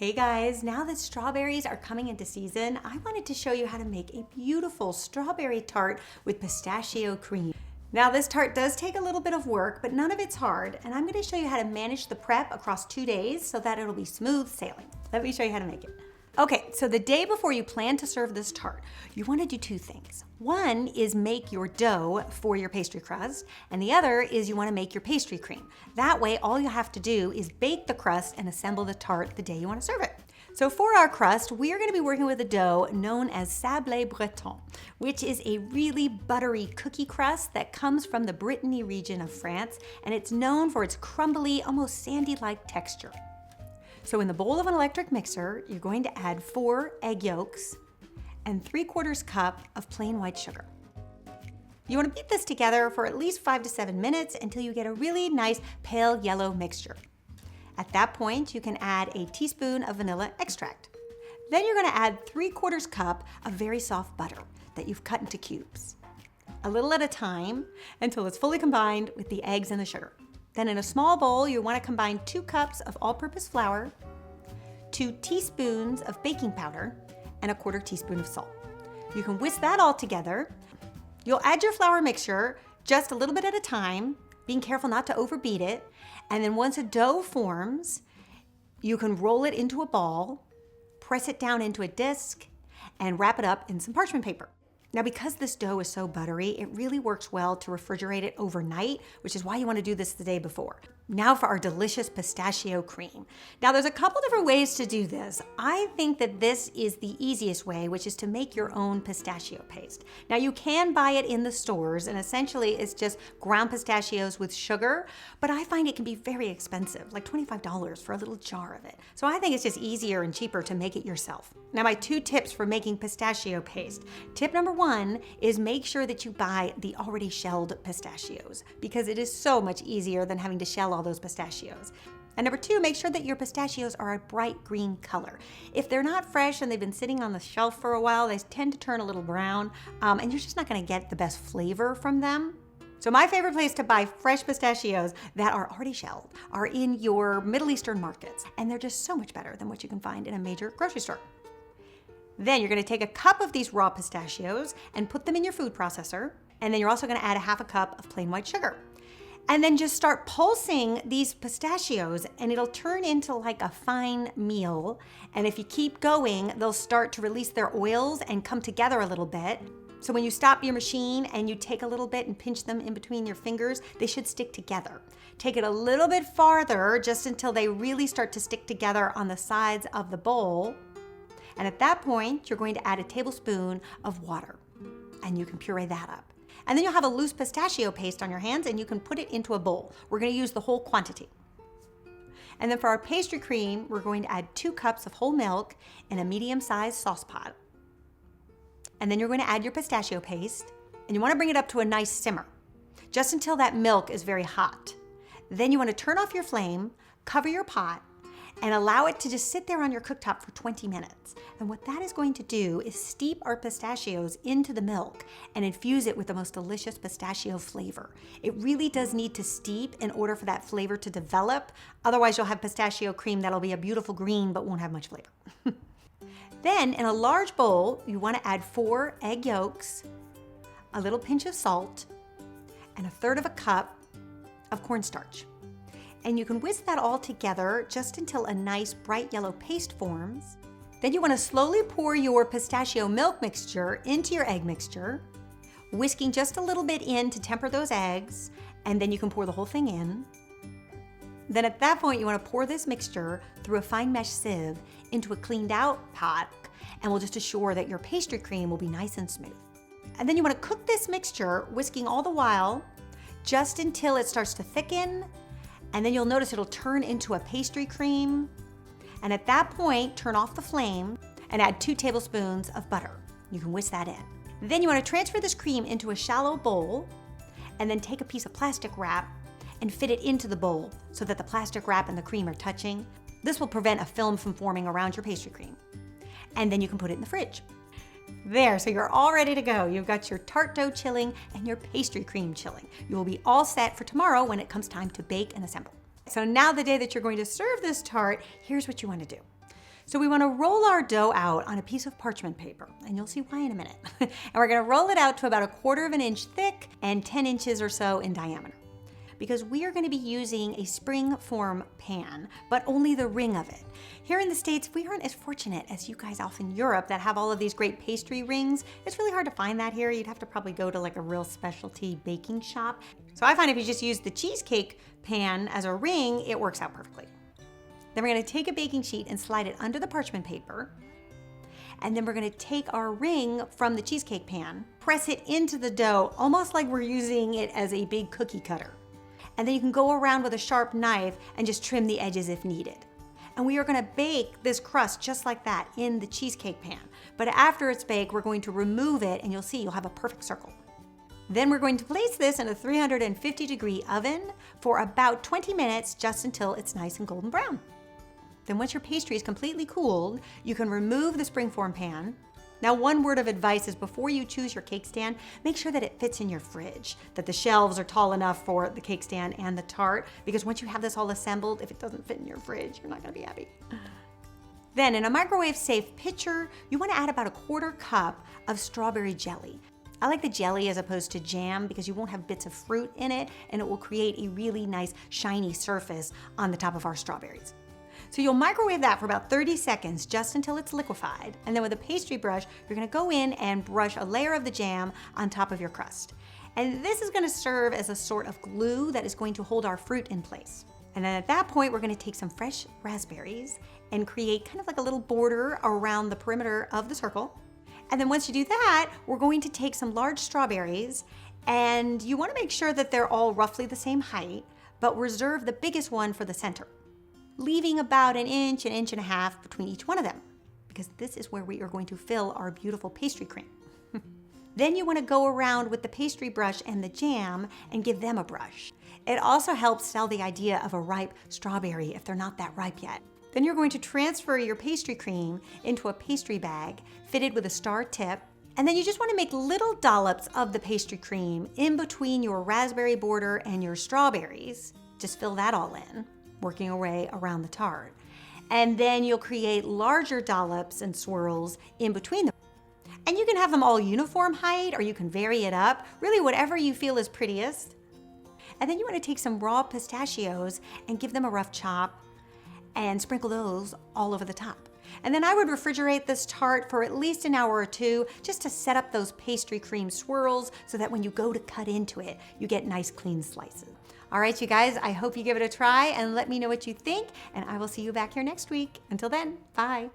Hey guys, now that strawberries are coming into season, I wanted to show you how to make a beautiful strawberry tart with pistachio cream. Now this tart does take a little bit of work, but none of it's hard, and I'm going to show you how to manage the prep across 2 days so that it'll be smooth sailing. Let me show you how to make it. Okay, so the day before you plan to serve this tart, you want to do 2 things. One is make your dough for your pastry crust, and the other is you want to make your pastry cream. That way, all you have to do is bake the crust and assemble the tart the day you want to serve it. So for our crust, we are going to be working with a dough known as Sable Breton, which is a really buttery cookie crust that comes from the Brittany region of France, and it's known for its crumbly, almost sandy-like texture. So in the bowl of an electric mixer, you're going to add 4 egg yolks and 3/4 cup of plain white sugar. You want to beat this together for at least 5 to 7 minutes until you get a really nice pale yellow mixture. At that point, you can add a teaspoon of vanilla extract. Then you're going to add 3/4 cup of very soft butter that you've cut into cubes, a little at a time until it's fully combined with the eggs and the sugar. Then in a small bowl, you want to combine 2 cups of all-purpose flour, 2 teaspoons of baking powder, and a 1/4 teaspoon of salt. You can whisk that all together. You'll add your flour mixture just a little bit at a time, being careful not to overbeat it. And then once a dough forms, you can roll it into a ball, press it down into a disc, and wrap it up in some parchment paper. Now, because this dough is so buttery, it really works well to refrigerate it overnight, which is why you want to do this the day before. Now for our delicious pistachio cream. Now there's a couple different ways to do this. I think that this is the easiest way, which is to make your own pistachio paste. Now you can buy it in the stores, and essentially it's just ground pistachios with sugar, but I find it can be very expensive, like $25 for a little jar of it. So I think it's just easier and cheaper to make it yourself. Now my 2 tips for making pistachio paste. Tip number 1 is make sure that you buy the already shelled pistachios, because it is so much easier than having to shell all those pistachios. And number 2, make sure that your pistachios are a bright green color. If they're not fresh and they've been sitting on the shelf for a while, they tend to turn a little brown, and you're just not going to get the best flavor from them. So my favorite place to buy fresh pistachios that are already shelled are in your Middle Eastern markets, and they're just so much better than what you can find in a major grocery store. Then you're going to take a cup of these raw pistachios and put them in your food processor, and then you're also going to add a 1/2 cup of plain white sugar. And then just start pulsing these pistachios, and it'll turn into like a fine meal. And if you keep going, they'll start to release their oils and come together a little bit. So when you stop your machine and you take a little bit and pinch them in between your fingers, they should stick together. Take it a little bit farther just until they really start to stick together on the sides of the bowl. And at that point, you're going to add a tablespoon of water, and you can puree that up. And then you'll have a loose pistachio paste on your hands, and you can put it into a bowl. We're going to use the whole quantity. And then for our pastry cream, we're going to add 2 cups of whole milk in a medium-sized saucepot. And then you're going to add your pistachio paste, and you want to bring it up to a nice simmer, just until that milk is very hot. Then you want to turn off your flame, cover your pot, and allow it to just sit there on your cooktop for 20 minutes. And what that is going to do is steep our pistachios into the milk and infuse it with the most delicious pistachio flavor. It really does need to steep in order for that flavor to develop. Otherwise, you'll have pistachio cream that'll be a beautiful green but won't have much flavor. Then in a large bowl, you want to add 4 egg yolks, a little pinch of salt, and 1/3 cup of cornstarch. And you can whisk that all together just until a nice bright yellow paste forms. Then you want to slowly pour your pistachio milk mixture into your egg mixture, whisking just a little bit in to temper those eggs, and then you can pour the whole thing in. Then at that point, you want to pour this mixture through a fine mesh sieve into a cleaned out pot, and we'll just assure that your pastry cream will be nice and smooth. And then you want to cook this mixture, whisking all the while, just until it starts to thicken. And then you'll notice it'll turn into a pastry cream. And at that point, turn off the flame and add 2 tablespoons of butter. You can whisk that in. Then you want to transfer this cream into a shallow bowl, and then take a piece of plastic wrap and fit it into the bowl so that the plastic wrap and the cream are touching. This will prevent a film from forming around your pastry cream. And then you can put it in the fridge. There, so you're all ready to go. You've got your tart dough chilling and your pastry cream chilling. You will be all set for tomorrow when it comes time to bake and assemble. So now the day that you're going to serve this tart, here's what you want to do. So we want to roll our dough out on a piece of parchment paper, and you'll see why in a minute. And we're going to roll it out to about 1/4 inch thick and 10 inches or so in diameter. Because we are going to be using a spring form pan, but only the ring of it. Here in the States, we aren't as fortunate as you guys off in Europe that have all of these great pastry rings. It's really hard to find that here. You'd have to probably go to like a real specialty baking shop. So I find if you just use the cheesecake pan as a ring, it works out perfectly. Then we're going to take a baking sheet and slide it under the parchment paper. And then we're going to take our ring from the cheesecake pan, press it into the dough, almost like we're using it as a big cookie cutter. And then you can go around with a sharp knife and just trim the edges if needed. And we are going to bake this crust just like that in the cheesecake pan. But after it's baked, we're going to remove it, and you'll see you'll have a perfect circle. Then we're going to place this in a 350-degree oven for about 20 minutes, just until it's nice and golden brown. Then once your pastry is completely cooled, you can remove the springform pan. Now, one word of advice is before you choose your cake stand, make sure that it fits in your fridge, that the shelves are tall enough for the cake stand and the tart, because once you have this all assembled, if it doesn't fit in your fridge, you're not gonna be happy. Then in a microwave-safe pitcher, you wanna add about 1/4 cup of strawberry jelly. I like the jelly as opposed to jam because you won't have bits of fruit in it, and it will create a really nice shiny surface on the top of our strawberries. So you'll microwave that for about 30 seconds, just until it's liquefied. And then with a pastry brush, you're gonna go in and brush a layer of the jam on top of your crust. And this is gonna serve as a sort of glue that is going to hold our fruit in place. And then at that point, we're gonna take some fresh raspberries and create kind of like a little border around the perimeter of the circle. And then once you do that, we're going to take some large strawberries, and you wanna make sure that they're all roughly the same height, but reserve the biggest one for the center, leaving about an inch and a half between each one of them, because this is where we are going to fill our beautiful pastry cream. Then you want to go around with the pastry brush and the jam and give them a brush. It also helps sell the idea of a ripe strawberry if they're not that ripe yet. Then you're going to transfer your pastry cream into a pastry bag fitted with a star tip, and then you just want to make little dollops of the pastry cream in between your raspberry border and your strawberries. Just fill that all in, working your way around the tart. And then you'll create larger dollops and swirls in between them. And you can have them all uniform height, or you can vary it up, really whatever you feel is prettiest. And then you want to take some raw pistachios and give them a rough chop and sprinkle those all over the top. And then I would refrigerate this tart for at least an hour or two just to set up those pastry cream swirls so that when you go to cut into it, you get nice clean slices. All right, you guys, I hope you give it a try and let me know what you think, and I will see you back here next week. Until then, bye.